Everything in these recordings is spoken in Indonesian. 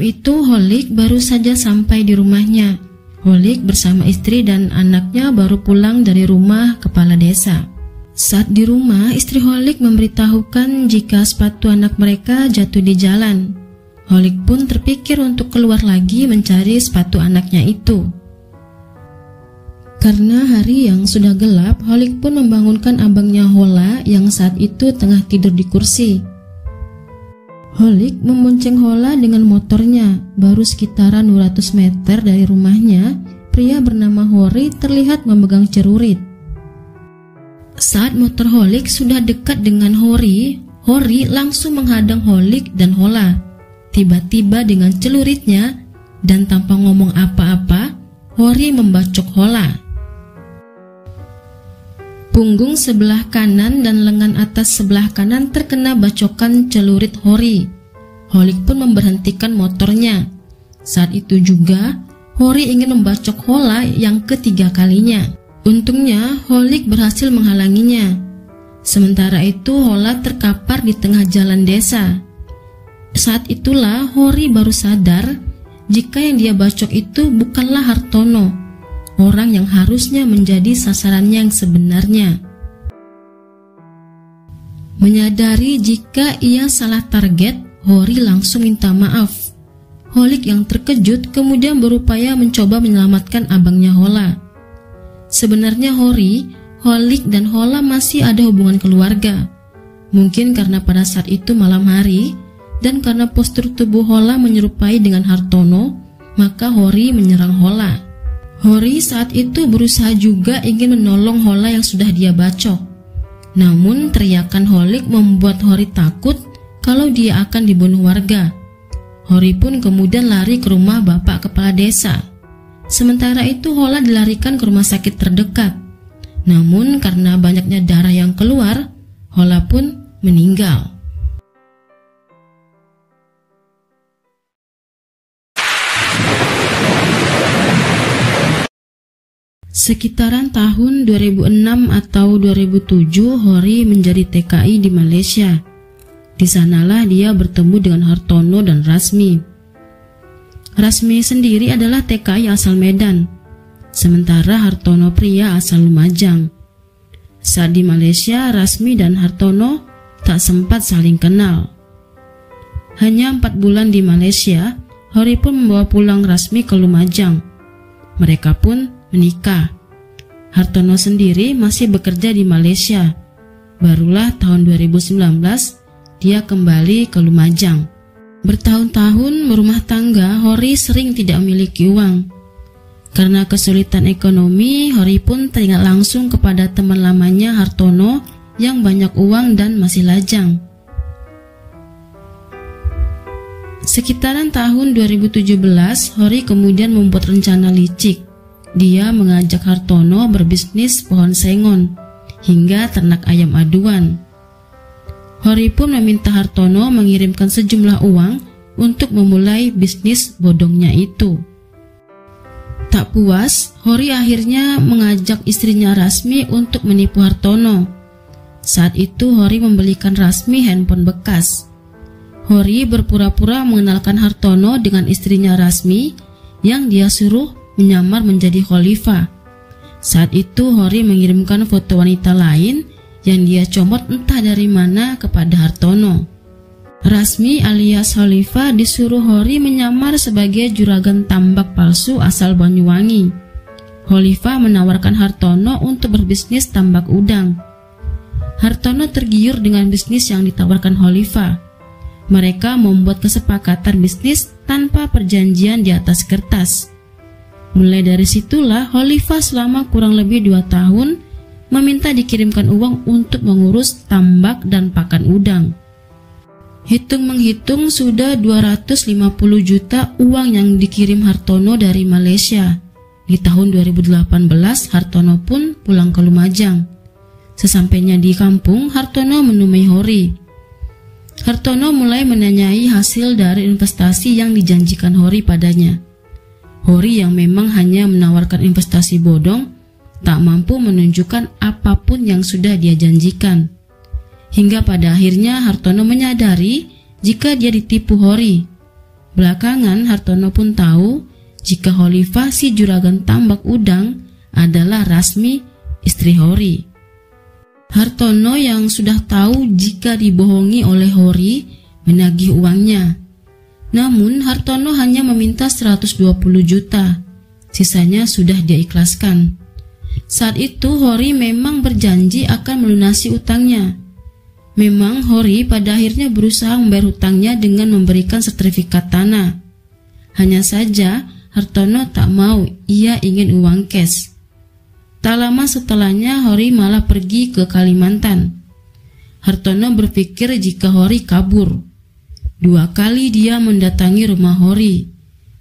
Malam itu Holik baru saja sampai di rumahnya. Holik bersama istri dan anaknya baru pulang dari rumah kepala desa. Saat di rumah, istri Holik memberitahukan jika sepatu anak mereka jatuh di jalan. Holik pun terpikir untuk keluar lagi mencari sepatu anaknya itu. Karena hari yang sudah gelap, Holik pun membangunkan abangnya Hola yang saat itu tengah tidur di kursi. Holik membonceng Hola dengan motornya. Baru sekitaran 200 meter dari rumahnya, pria bernama Hori terlihat memegang celurit. Saat motor Holik sudah dekat dengan Hori langsung menghadang Holik dan Hola. Tiba-tiba dengan celuritnya dan tanpa ngomong apa-apa, Hori membacok Hola. Punggung sebelah kanan dan lengan atas sebelah kanan terkena bacokan celurit Hori. Holik pun memberhentikan motornya. Saat itu juga, Hori ingin membacok Hola yang ketiga kalinya. Untungnya, Holik berhasil menghalanginya. Sementara itu, Hola terkapar di tengah jalan desa. Saat itulah Hori baru sadar jika yang dia bacok itu bukanlah Hartono, orang yang harusnya menjadi sasarannya yang sebenarnya. Menyadari jika ia salah target, Hori langsung minta maaf. Holik yang terkejut kemudian berupaya mencoba menyelamatkan abangnya Hola. Sebenarnya Holik dan Hola masih ada hubungan keluarga. Mungkin karena pada saat itu malam hari dan karena postur tubuh Hola menyerupai dengan Hartono, maka Hori menyerang Hola. Hori saat itu berusaha juga ingin menolong Hola yang sudah dia bacok. Namun teriakan Holik membuat Hori takut kalau dia akan dibunuh warga. Hori pun kemudian lari ke rumah bapak kepala desa. Sementara itu Hola dilarikan ke rumah sakit terdekat. Namun karena banyaknya darah yang keluar, Hola pun meninggal. Sekitaran tahun 2006 atau 2007, Hori menjadi TKI di Malaysia. Di sanalah dia bertemu dengan Hartono dan Rasmi. Rasmi sendiri adalah TKI asal Medan, sementara Hartono pria asal Lumajang. Saat di Malaysia, Rasmi dan Hartono tak sempat saling kenal. Hanya 4 bulan di Malaysia, Hori pun membawa pulang Rasmi ke Lumajang. Mereka pun menikah. Hartono sendiri masih bekerja di Malaysia. Barulah tahun 2019 dia kembali ke Lumajang. Bertahun-tahun berumah tangga, Hori sering tidak memiliki uang. Karena kesulitan ekonomi, Hori pun teringat langsung kepada teman lamanya Hartono yang banyak uang dan masih lajang. Sekitaran tahun 2017, Hori kemudian membuat rencana licik. Dia mengajak Hartono berbisnis pohon sengon hingga ternak ayam aduan. Hori pun meminta Hartono mengirimkan sejumlah uang untuk memulai bisnis bodongnya itu. Tak puas, Hori akhirnya mengajak istrinya Rasmi untuk menipu Hartono. Saat itu Hori membelikan Rasmi handphone bekas. Hori berpura-pura mengenalkan Hartono dengan istrinya Rasmi yang dia suruh menyamar menjadi khalifah. Saat itu Hori mengirimkan foto wanita lain yang dia comot entah dari mana kepada Hartono. Rasmi alias khalifah disuruh Hori menyamar sebagai juragan tambak palsu asal Banyuwangi. Khalifah menawarkan Hartono untuk berbisnis tambak udang. Hartono tergiur dengan bisnis yang ditawarkan khalifah. Mereka membuat kesepakatan bisnis tanpa perjanjian di atas kertas. Mulai dari situlah Khalifah selama kurang lebih 2 tahun meminta dikirimkan uang untuk mengurus tambak dan pakan udang. Hitung-menghitung sudah 250 juta uang yang dikirim Hartono dari Malaysia. Di tahun 2018 Hartono pun pulang ke Lumajang. Sesampainya di kampung, Hartono menemui Hori. Hartono mulai menanyai hasil dari investasi yang dijanjikan Hori padanya. Hori yang memang hanya menawarkan investasi bodong, tak mampu menunjukkan apapun yang sudah dia janjikan. Hingga pada akhirnya Hartono menyadari jika dia ditipu Hori. Belakangan Hartono pun tahu jika Khalifah si juragan tambak udang adalah Rasmi, istri Hori. Hartono yang sudah tahu jika dibohongi oleh Hori menagih uangnya. Namun Hartono hanya meminta 120 juta, sisanya sudah dia ikhlaskan. Saat itu Hori memang berjanji akan melunasi utangnya. Memang Hori pada akhirnya berusaha membayar hutangnya dengan memberikan sertifikat tanah. Hanya saja Hartono tak mau, ia ingin uang cash. Tak lama setelahnya Hori malah pergi ke Kalimantan. Hartono berpikir jika Hori kabur. 2 kali dia mendatangi rumah Hori,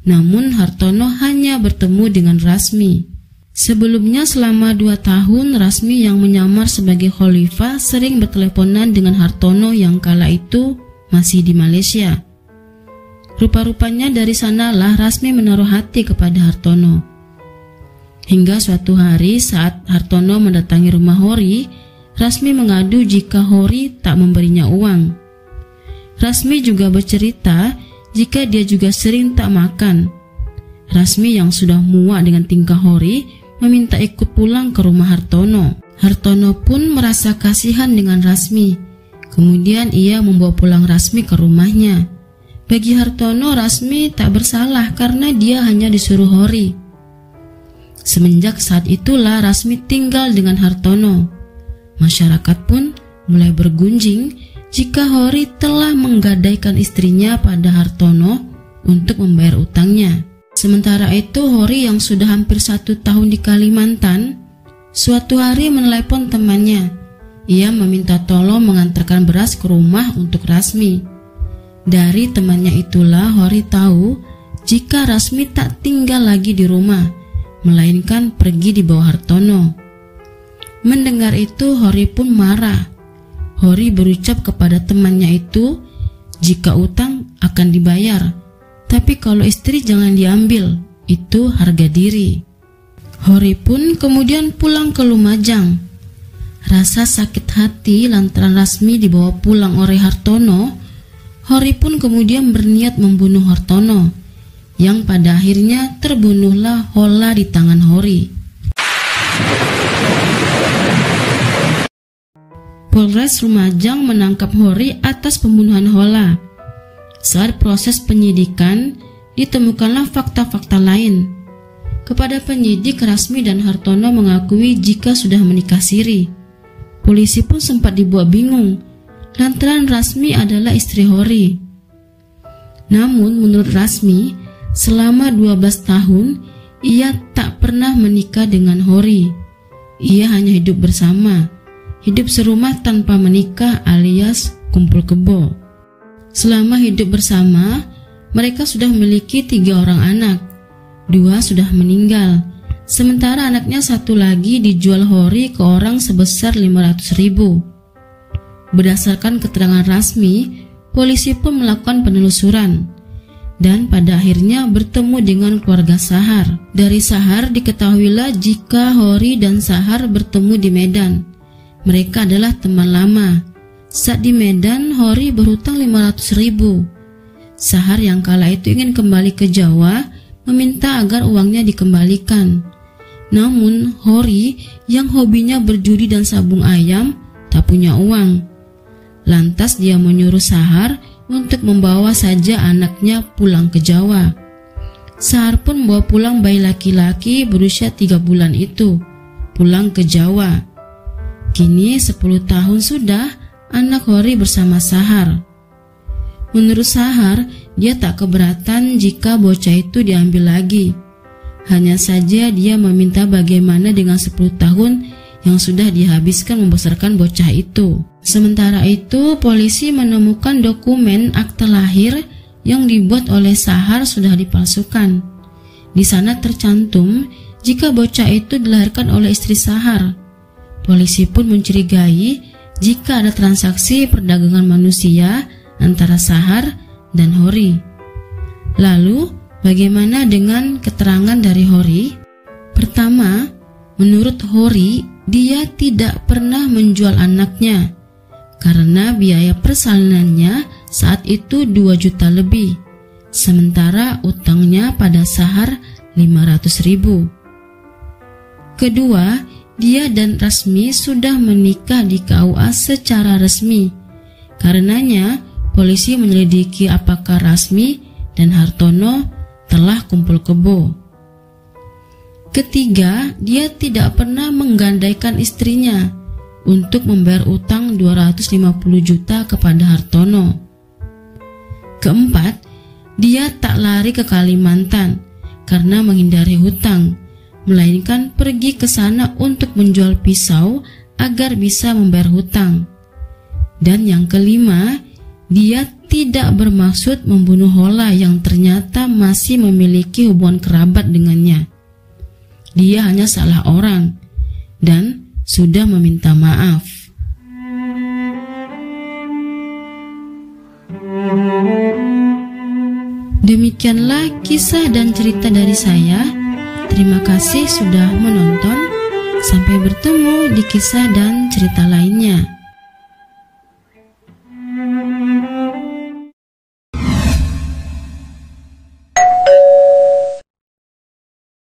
namun Hartono hanya bertemu dengan Rasmi. Sebelumnya selama 2 tahun Rasmi yang menyamar sebagai Khalifah sering berteleponan dengan Hartono yang kala itu masih di Malaysia. Rupa-rupanya dari sanalah Rasmi menaruh hati kepada Hartono. Hingga suatu hari saat Hartono mendatangi rumah Hori, Rasmi mengadu jika Hori tak memberinya uang. Rasmi juga bercerita jika dia juga sering tak makan. Rasmi yang sudah muak dengan tingkah Hori meminta ikut pulang ke rumah Hartono. Hartono pun merasa kasihan dengan Rasmi. Kemudian ia membawa pulang Rasmi ke rumahnya. Bagi Hartono, Rasmi tak bersalah karena dia hanya disuruh Hori. Semenjak saat itulah Rasmi tinggal dengan Hartono. Masyarakat pun mulai bergunjing jika Hori telah menggadaikan istrinya pada Hartono untuk membayar utangnya. Sementara itu Hori yang sudah hampir 1 tahun di Kalimantan, suatu hari menelepon temannya. Ia meminta tolong mengantarkan beras ke rumah untuk Rasmi. Dari temannya itulah Hori tahu jika Rasmi tak tinggal lagi di rumah, melainkan pergi di bawah Hartono. Mendengar itu Hori pun marah. Hori berucap kepada temannya itu jika utang akan dibayar, tapi kalau istri jangan diambil, itu harga diri. Hori pun kemudian pulang ke Lumajang. Rasa sakit hati lantaran Rasmi dibawa pulang oleh Hartono, Hori pun kemudian berniat membunuh Hartono, yang pada akhirnya terbunuhlah Hola di tangan Hori. Polres Lumajang menangkap Hori atas pembunuhan Hola. Saat proses penyidikan, ditemukanlah fakta-fakta lain. Kepada penyidik, Rasmi dan Hartono mengakui jika sudah menikah siri. Polisi pun sempat dibuat bingung lantaran Rasmi adalah istri Hori. Namun menurut Rasmi, selama 12 tahun ia tak pernah menikah dengan Hori. Ia hanya hidup bersama, hidup serumah tanpa menikah alias kumpul kebo. Selama hidup bersama, mereka sudah memiliki 3 orang anak. 2 sudah meninggal, sementara anaknya 1 lagi dijual Hori ke orang sebesar 500.000. Berdasarkan keterangan Rasmi, polisi pun melakukan penelusuran dan pada akhirnya bertemu dengan keluarga Sahar. Dari Sahar diketahuilah jika Hori dan Sahar bertemu di Medan. Mereka adalah teman lama. Saat di Medan, Hori berhutang 500.000. Sahar yang kala itu ingin kembali ke Jawa meminta agar uangnya dikembalikan. Namun Hori yang hobinya berjudi dan sabung ayam tak punya uang. Lantas dia menyuruh Sahar untuk membawa saja anaknya pulang ke Jawa. Sahar pun membawa pulang bayi laki-laki berusia 3 bulan itu pulang ke Jawa. Kini 10 tahun sudah anak Hori bersama Sahar. Menurut Sahar, dia tak keberatan jika bocah itu diambil lagi. Hanya saja dia meminta bagaimana dengan 10 tahun yang sudah dihabiskan membesarkan bocah itu. Sementara itu, polisi menemukan dokumen akte lahir yang dibuat oleh Sahar sudah dipalsukan. Di sana tercantum jika bocah itu dilahirkan oleh istri Sahar. Polisi pun mencurigai jika ada transaksi perdagangan manusia antara Sahar dan Hori. Lalu, bagaimana dengan keterangan dari Hori? Pertama, menurut Hori, dia tidak pernah menjual anaknya karena biaya persalinannya saat itu 2 juta lebih. sementara utangnya pada Sahar 500.000. Kedua, dia dan Rasmi sudah menikah di KUA secara resmi. Karenanya, polisi menyelidiki apakah Rasmi dan Hartono telah kumpul kebo. Ketiga, dia tidak pernah menggandaikan istrinya untuk membayar utang 250 juta kepada Hartono. Keempat, dia tak lari ke Kalimantan karena menghindari hutang, melainkan pergi ke sana untuk menjual pisau agar bisa membayar hutang. Dan yang kelima, dia tidak bermaksud membunuh Hola yang ternyata masih memiliki hubungan kerabat dengannya. Dia hanya salah orang dan sudah meminta maaf. Demikianlah kisah dan cerita dari saya. Terima kasih sudah menonton. Sampai bertemu di kisah dan cerita lainnya.